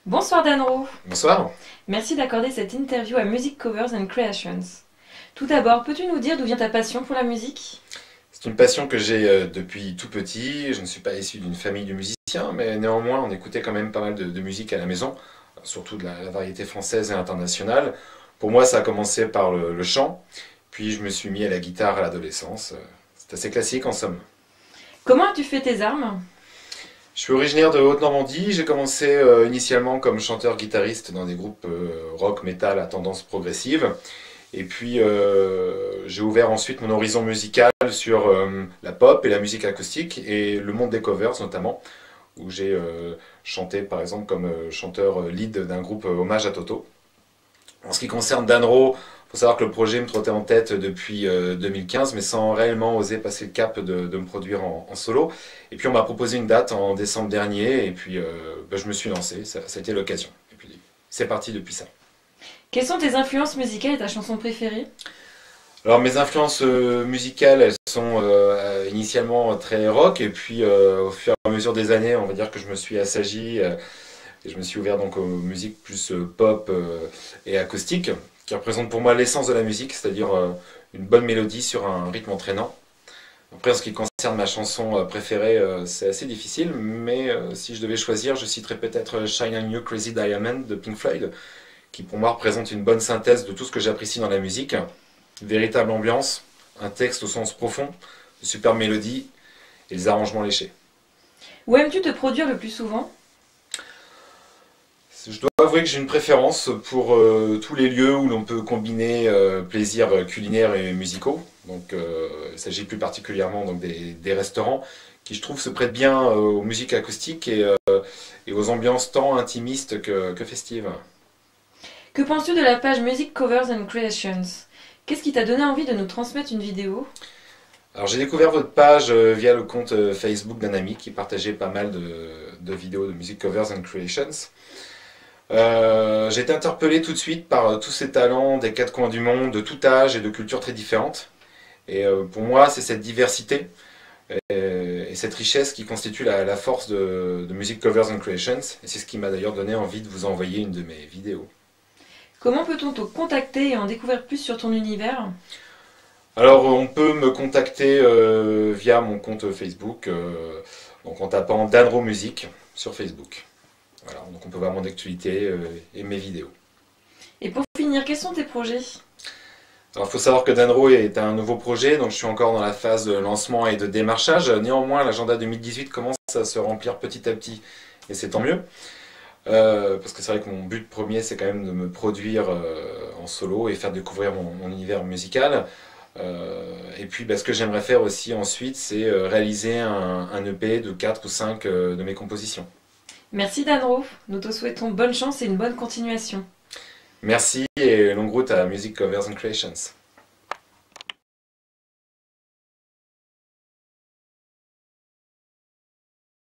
Bonsoir Danro, Bonsoir. merci d'accorder cette interview à Music Covers and Creations. Tout d'abord, peux-tu nous dire d'où vient ta passion pour la musique? C'est une passion que j'ai depuis tout petit. Je ne suis pas issu d'une famille de musiciens, mais néanmoins, on écoutait quand même pas mal de musique à la maison, surtout de la variété française et internationale. Pour moi, ça a commencé par le chant, puis je me suis mis à la guitare à l'adolescence. C'est assez classique en somme. Comment as-tu fait tes armes? Je suis originaire de Haute-Normandie. J'ai commencé initialement comme chanteur-guitariste dans des groupes rock, metal à tendance progressive. Et puis j'ai ouvert ensuite mon horizon musical sur la pop et la musique acoustique et le monde des covers notamment, où j'ai chanté par exemple comme chanteur lead d'un groupe Hommage à Toto. En ce qui concerne Danro, il faut savoir que le projet me trottait en tête depuis 2015, mais sans réellement oser passer le cap de me produire en solo. Et puis on m'a proposé une date en décembre dernier, et puis je me suis lancé, ça a été l'occasion. Et puis c'est parti depuis ça. Quelles sont tes influences musicales et ta chanson préférée? Alors mes influences musicales, elles sont initialement très rock, et puis au fur et à mesure des années, on va dire que je me suis assagi, et je me suis ouvert donc aux musiques plus pop et acoustique, qui représentent pour moi l'essence de la musique, c'est-à-dire une bonne mélodie sur un rythme entraînant. Après, en ce qui concerne ma chanson préférée, c'est assez difficile, mais si je devais choisir, je citerais peut-être Shine on You Crazy Diamond de Pink Floyd, qui pour moi représente une bonne synthèse de tout ce que j'apprécie dans la musique. Une véritable ambiance, un texte au sens profond, de superbes mélodies et des arrangements léchés. Où aimes-tu te produire le plus souvent? Je dois avouer que j'ai une préférence pour tous les lieux où l'on peut combiner plaisirs culinaires et musicaux. Donc, il s'agit plus particulièrement donc, des restaurants qui, je trouve, se prêtent bien aux musiques acoustiques et aux ambiances tant intimistes que festives. Que penses-tu de la page Music Covers and Creations? Qu'est-ce qui t'a donné envie de nous transmettre une vidéo? Alors j'ai découvert votre page via le compte Facebook d'un ami qui partageait pas mal de vidéos de Music Covers and Creations. J'ai été interpellé tout de suite par tous ces talents des quatre coins du monde, de tout âge et de cultures très différentes. Et pour moi, c'est cette diversité et cette richesse qui constitue la force de Music Covers and Creations. Et c'est ce qui m'a d'ailleurs donné envie de vous envoyer une de mes vidéos. Comment peut-on te contacter et en découvrir plus sur ton univers? Alors on peut me contacter via mon compte Facebook, donc en tapant Danro Music sur Facebook. Voilà, donc on peut voir mon actualité et mes vidéos. Et pour finir, quels sont tes projets? Alors il faut savoir que Danro est un nouveau projet, donc je suis encore dans la phase de lancement et de démarchage. Néanmoins, l'agenda 2018 commence à se remplir petit à petit, et c'est tant mieux. Parce que c'est vrai que mon but premier, c'est quand même de me produire en solo et faire découvrir mon univers musical. Et puis ce que j'aimerais faire aussi ensuite, c'est réaliser un EP de 4 ou 5 de mes compositions. Merci Danro, nous te souhaitons bonne chance et une bonne continuation. Merci et longue route à Music Covers and Creations.